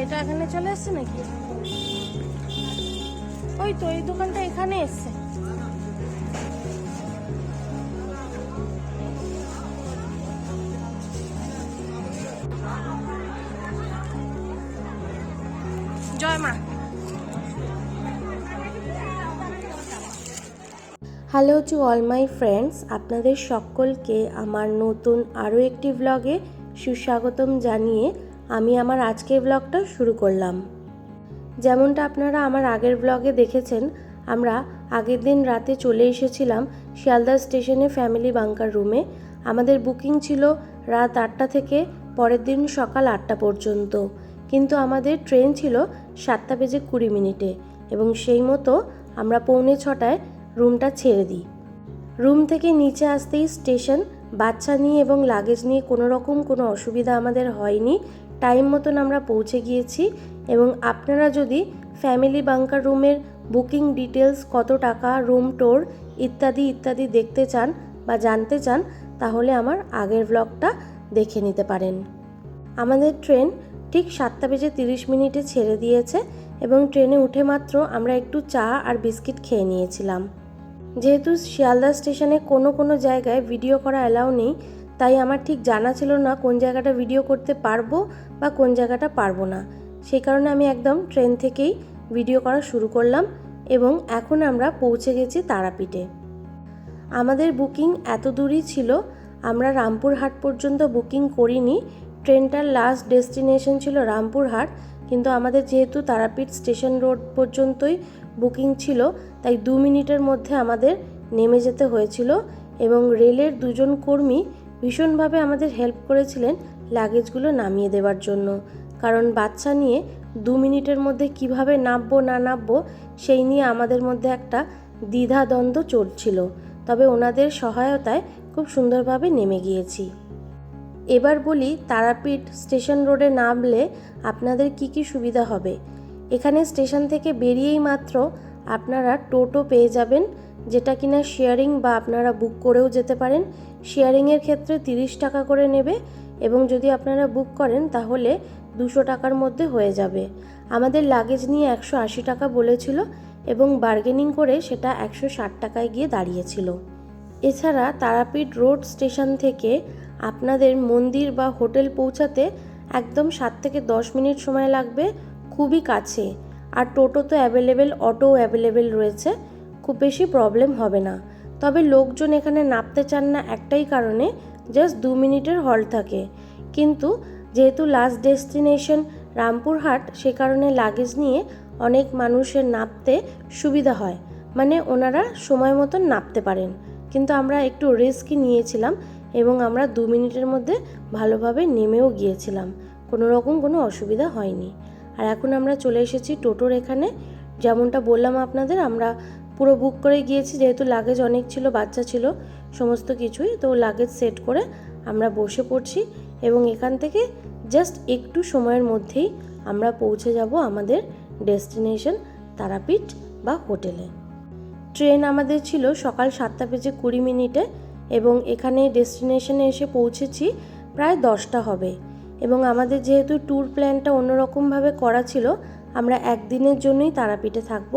এটা এখানে চলে এসছে নাকি? ওই তো এই দোকানটা এখানে এসছে। জয় মা। Hello to all my friends, আপনাদের সকলকে আমার নতুন আরও একটি ব্লগে সুস্বাগতম জানিয়ে আমি আমার আজকের ব্লগটা শুরু করলাম। যেমনটা আপনারা আমার আগের ব্লগে দেখেছেন, আমরা আগের দিন রাতে চলে এসেছিলাম শিয়ালদা স্টেশনে ফ্যামিলি বাংকার রুমে। আমাদের বুকিং ছিল রাত 8টা থেকে পরের দিন সকাল 8টা পর্যন্ত, কিন্তু আমাদের ট্রেন ছিল 7:20 এবং সেই মতো আমরা 5:45 রুমটা ছেড়ে দিই। রুম থেকে নিচে আসতেই স্টেশন। বাচ্চা নিয়ে এবং লাগেজ নিয়ে কোনো অসুবিধা আমাদের হয়নি। টাইম মতন আমরা পৌঁছে গিয়েছি। এবং আপনারা যদি ফ্যামিলি বাংকার রুমের বুকিং ডিটেলস, কত টাকা, রুম টোর ইত্যাদি দেখতে চান বা জানতে চান, তাহলে আমার আগের ব্লগটা দেখে নিতে পারেন। আমাদের ট্রেন ঠিক 7:30 ছেড়ে দিয়েছে এবং ট্রেনে উঠে মাত্র আমরা একটু চা আর বিস্কিট খেয়ে নিয়েছিলাম। যেহেতু শিয়ালদা স্টেশনে কোনো জায়গায় ভিডিও করা অ্যালাউ নেই, তাই আমার ঠিক জানা ছিল না কোন জায়গাটা ভিডিও করতে পারবো বা কোন জায়গাটা পারবো না। সেই কারণে আমি একদম ট্রেন থেকেই ভিডিও করা শুরু করলাম এবং এখন আমরা পৌঁছে গেছি তারাপীঠে। আমাদের বুকিং এত দূরই ছিল, আমরা রামপুরহাট পর্যন্ত বুকিং করিনি। ট্রেনটার লাস্ট ডেস্টিনেশন ছিল রামপুরহাট, কিন্তু আমাদের যেহেতু তারাপীঠ স্টেশন রোড পর্যন্তই বুকিং ছিল, তাই 2 মিনিটের মধ্যে আমাদের নেমে যেতে হয়েছিল। এবং রেলের 2জন কর্মী ভীষণভাবে আমাদের হেল্প করেছিলেন লাগেজগুলো নামিয়ে দেওয়ার জন্য, কারণ বাচ্চা নিয়ে 2 মিনিটের মধ্যে কিভাবে নামবো না নামবো সেই নিয়ে আমাদের মধ্যে একটা দ্বিধাদ্বন্দ্ব চলছিল। তবে ওনাদের সহায়তায় খুব সুন্দরভাবে নেমে গিয়েছি। এবার বলি, তারাপীঠ স্টেশন রোডে নামলে আপনাদের কি সুবিধা হবে। এখানে স্টেশন থেকে বেরিয়েই মাত্র আপনারা টোটো পেয়ে যাবেন, যেটা কিনা শেয়ারিং বা আপনারা বুক করেও যেতে পারেন। শেয়ারিংয়ের ক্ষেত্রে 30 টাকা করে নেবে এবং যদি আপনারা বুক করেন তাহলে 200 টাকার মধ্যে হয়ে যাবে। আমাদের লাগেজ নিয়ে 180 টাকা বলেছিল এবং বার্গেনিং করে সেটা 160 টাকায় গিয়ে দাঁড়িয়েছিল। এছাড়া তারাপীঠ রোড স্টেশন থেকে আপনাদের মন্দির বা হোটেল পৌঁছাতে একদম 7 থেকে 10 মিনিট সময় লাগবে, খুবই কাছে। আর টোটো তো অ্যাভেলেবেল, অটোও অ্যাভেলেবেল রয়েছে, খুব বেশি প্রবলেম হবে না। তবে লোকজন এখানে নামতে চান না একটাই কারণে, জাস্ট 2 মিনিটের হল্ট থাকে। কিন্তু যেহেতু লাস্ট ডেস্টিনেশন রামপুরহাট, সে কারণে লাগেজ নিয়ে অনেক মানুষের নামতে সুবিধা হয়, মানে ওনারা সময় মতন নামতে পারেন। কিন্তু আমরা একটু রিস্কই নিয়েছিলাম এবং আমরা 2 মিনিটের মধ্যে ভালোভাবে নেমেও গিয়েছিলাম, কোনো অসুবিধা হয়নি। আর এখন আমরা চলে এসেছি টোটোর এখানে। যেমনটা বললাম আপনাদের, আমরা পুরো বুক করে গিয়েছি, যেহেতু লাগেজ অনেক ছিল, বাচ্চা ছিল, সমস্ত কিছুই, তো লাগেজ সেট করে আমরা বসে পড়ছি এবং এখান থেকে জাস্ট একটু সময়ের মধ্যেই আমরা পৌঁছে যাব আমাদের ডেস্টিনেশন তারাপীঠ বা হোটেলে। ট্রেন আমাদের ছিল সকাল 7:20 এবং এখানে ডেস্টিনেশনে এসে পৌঁছেছি প্রায় 10টা হবে। এবং আমাদের যেহেতু ট্যুর প্ল্যানটা অন্যরকমভাবে করা ছিল, আমরা একদিনের জন্যই তারাপীঠে থাকব।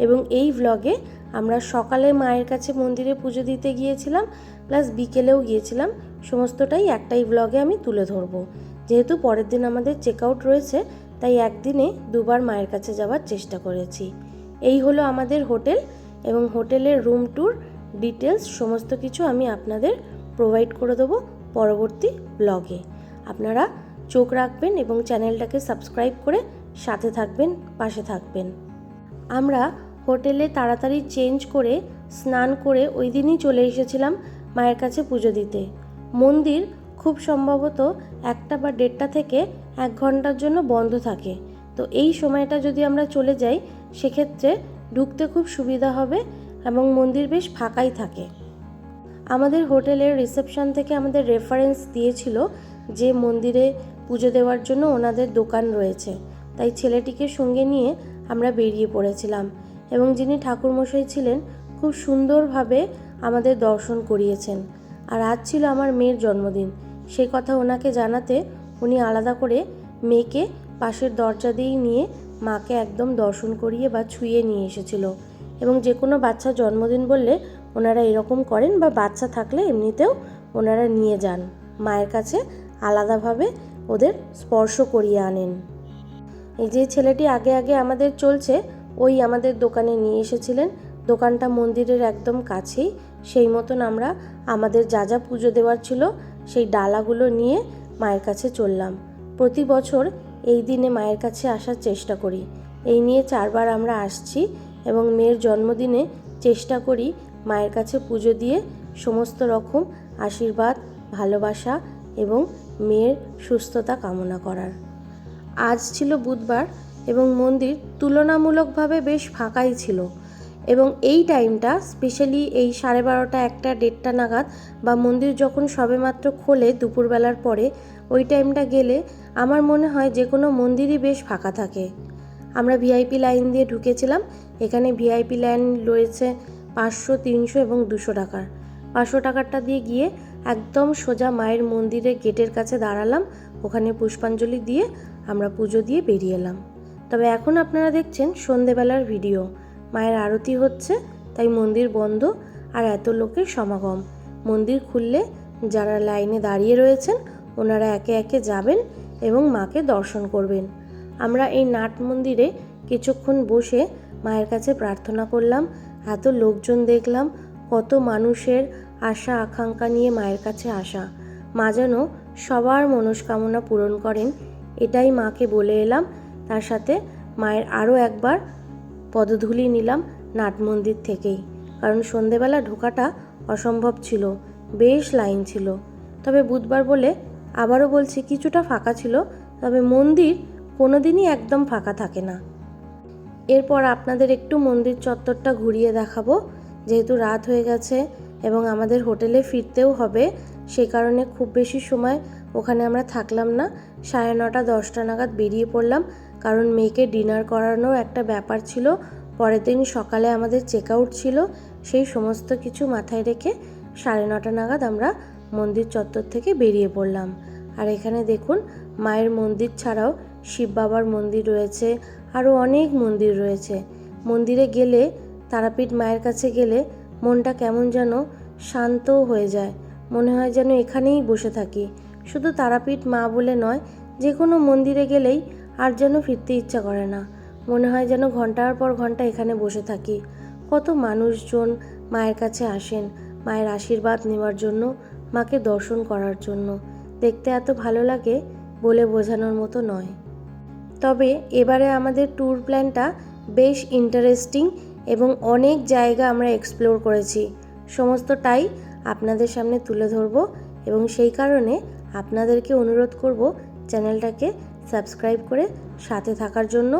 এবং এই ভ্লগে আমরা সকালে মায়ের কাছে মন্দিরে পুজো দিতে গিয়েছিলাম, প্লাস বিকেলেও গিয়েছিলাম, সমস্তটাই একটাই ভ্লগে আমি তুলে ধরবো। যেহেতু পরের দিন আমাদের চেক আউট রয়েছে, তাই একদিনে 2বার মায়ের কাছে যাওয়ার চেষ্টা করেছি। এই হলো আমাদের হোটেল এবং হোটেলের রুম ট্যুর ডিটেলস সমস্ত কিছু আমি আপনাদের প্রোভাইড করে দেবো পরবর্তী ব্লগে। আপনারা চোখ রাখবেন এবং চ্যানেলটাকে সাবস্ক্রাইব করে সাথে থাকবেন, পাশে থাকবেন। আমরা হোটেলে তাড়াতাড়ি চেঞ্জ করে স্নান করে ওই দিনই চলে এসেছিলাম মায়ের কাছে পুজো দিতে। মন্দির খুব সম্ভবত 1টা বা 1:30টা থেকে 1 ঘন্টার জন্য বন্ধ থাকে, তো এই সময়টা যদি আমরা চলে যাই সেক্ষেত্রে ঢুকতে খুব সুবিধা হবে এবং মন্দির বেশ ফাঁকাই থাকে। আমাদের হোটেলের রিসেপশন থেকে আমাদের রেফারেন্স দিয়েছিল যে মন্দিরে পুজো দেওয়ার জন্য ওনাদের দোকান রয়েছে, তাই ছেলেটিকে সঙ্গে নিয়ে আমরা বেরিয়ে পড়েছিলাম এবং যিনি ঠাকুরমশাই ছিলেন খুব সুন্দরভাবে আমাদের দর্শন করিয়েছেন। আর আজ ছিল আমার মেয়ের জন্মদিন, সেই কথা ওনাকে জানাতে উনি আলাদা করে মেয়েকে পাশের দরজা দিয়েই নিয়ে মাকে একদম দর্শন করিয়ে বা ছুঁয়ে নিয়ে এসেছিল। এবং যে কোনো বাচ্চা জন্মদিন বললে ওনারা এরকম করেন, বা বাচ্চা থাকলে এমনিতেও ওনারা নিয়ে যান মায়ের কাছে, আলাদাভাবে ওদের স্পর্শ করিয়ে আনেন। এই যে ছেলেটি আগে আগে আমাদের চলছে, ওই আমাদের দোকানে নিয়ে এসেছিলেন। দোকানটা মন্দিরের একদম কাছেই। সেই মতন আমরা আমাদের যা যা পুজো দেওয়ার ছিল সেই ডালাগুলো নিয়ে মায়ের কাছে চললাম। প্রতি বছর এই দিনে মায়ের কাছে আসার চেষ্টা করি। এই নিয়ে 4 বার আমরা আসছি এবং মেয়ের জন্মদিনে চেষ্টা করি মায়ের কাছে পুজো দিয়ে সমস্ত রকম আশীর্বাদ, ভালোবাসা এবং মেয়ের সুস্থতা কামনা করার। আজ ছিল বুধবার এবং মন্দির তুলনামূলকভাবে বেশ ফাঁকাই ছিল। এবং এই টাইমটা স্পেশালি এই 12:30, 1টা, 1:30 নাগাদ, বা মন্দির যখন সবেমাত্র খোলে দুপুরবেলার পরে, ওই টাইমটা গেলে আমার মনে হয় যে কোনো মন্দিরই বেশ ফাঁকা থাকে। আমরা ভিআইপি লাইন দিয়ে ঢুকেছিলাম। এখানে ভিআইপি লাইন রয়েছে 500, 300 এবং 200 টাকার। 500 টাকারটা দিয়ে গিয়ে একদম সোজা মায়ের মন্দিরের গেটের কাছে দাঁড়ালাম। ওখানে পুষ্পাঞ্জলি দিয়ে আমরা পুজো দিয়ে বেরিয়ে এলাম। তবে এখন আপনারা দেখছেন সন্ধেবেলার ভিডিও। মায়ের আরতি হচ্ছে, তাই মন্দির বন্ধ আর এত লোকের সমাগম। মন্দির খুললে যারা লাইনে দাঁড়িয়ে রয়েছেন ওনারা একে একে যাবেন এবং মাকে দর্শন করবেন। আমরা এই নাট মন্দিরে কিছুক্ষণ বসে মায়ের কাছে প্রার্থনা করলাম। এত লোকজন দেখলাম, কত মানুষের আশা আকাঙ্ক্ষা নিয়ে মায়ের কাছে আসা। মা যেন সবার মনস্কামনা পূরণ করেন, এটাই মাকে বলে এলাম। তার সাথে মায়ের আরও একবার পদধূলি নিলাম নাট মন্দির থেকেই, কারণ সন্ধেবেলা ঢোকাটা অসম্ভব ছিল, বেশ লাইন ছিল। তবে বুধবার বলে আবারও বলছি কিছুটা ফাঁকা ছিল, তবে মন্দির কোনো দিনই একদম ফাঁকা থাকে না। এরপর আপনাদের একটু মন্দির চত্বরটা ঘুরিয়ে দেখাবো, যেহেতু রাত হয়ে গেছে এবং আমাদের হোটেলে ফিরতেও হবে। সেই কারণে খুব বেশি সময় ওখানে আমরা থাকলাম না। 9:30, 10টা নাগাদ বেরিয়ে পড়লাম, কারণ মেয়েকে ডিনার করানোর একটা ব্যাপার ছিল। পরের দিন সকালে আমাদের চেক আউট ছিল। সেই সমস্ত কিছু মাথায় রেখে 9:30 নাগাদ আমরা মন্দির চত্বর থেকে বেরিয়ে পড়লাম। আর এখানে দেখুন মায়ের মন্দির ছাড়াও শিব বাবার মন্দির রয়েছে, আরও অনেক মন্দির রয়েছে। মন্দিরে গেলে, তারাপীঠ মায়ের কাছে গেলে মনটা কেমন যেন শান্তও হয়ে যায়। মনে হয় যেন এখানেই বসে থাকি। শুধু তারাপীঠ মা বলে নয়, যে কোনো মন্দিরে গেলেই আর যেন ফিরতে ইচ্ছা করে না। মনে হয় যেন ঘন্টার পর ঘন্টা এখানে বসে থাকি। কত মানুষজন মায়ের কাছে আসেন মায়ের আশীর্বাদ নেওয়ার জন্য, মাকে দর্শন করার জন্য। দেখতে এত ভালো লাগে, বলে বোঝানোর মতো নয়। তবে এবারে আমাদের ট্যুর প্ল্যানটা বেশ ইন্টারেস্টিং এবং অনেক জায়গা আমরা এক্সপ্লোর করেছি। সমস্তটাই আপনাদের সামনে তুলে ধরব এবং সেই কারণে আপনাদেরকে অনুরোধ করব চ্যানেলটাকে সাবস্ক্রাইব করে সাথে থাকার জন্য।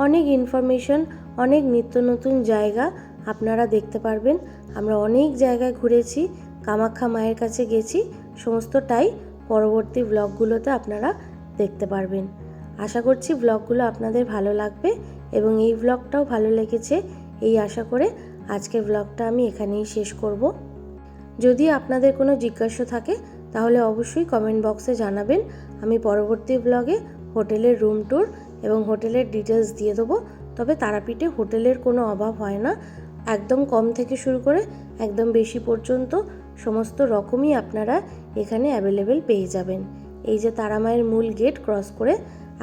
অনেক ইনফরমেশন, অনেক নিত্য নতুন জায়গা আপনারা দেখতে পারবেন। আমরা অনেক জায়গায় ঘুরেছি, কামাখ্যা মায়ের কাছে গেছি, সমস্তটাই পরবর্তী ব্লগগুলোতে আপনারা দেখতে পারবেন। আশা করছি ব্লগগুলো আপনাদের ভালো লাগবে এবং এই ব্লগটাও ভালো লেগেছে এই আশা করে আজকের ব্লগটা আমি এখানেই শেষ করব। যদি আপনাদের কোনো জিজ্ঞাসা থাকে তাহলে অবশ্যই কমেন্ট বক্সে জানাবেন। আমি পরবর্তী ব্লগে হোটেলের রুম ট্যুর এবং হোটেলের ডিটেলস দিয়ে দেবো। তবে তারাপীঠে হোটেলের কোনো অভাব হয় না, একদম কম থেকে শুরু করে একদম বেশি পর্যন্ত সমস্ত রকমই আপনারা এখানে অ্যাভেলেবেল পেয়ে যাবেন। এই যে তারামায়ের মূল গেট ক্রস করে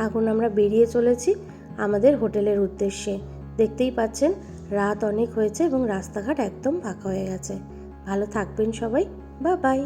এখন আমরা বেরিয়ে চলেছি আমাদের হোটেলের উদ্দেশ্যে। দেখতেই পাচ্ছেন রাত অনেক হয়েছে এবং রাস্তাঘাট একদম ফাঁকা হয়ে গেছে। ভালো থাকবেন সবাই, বাই বাই।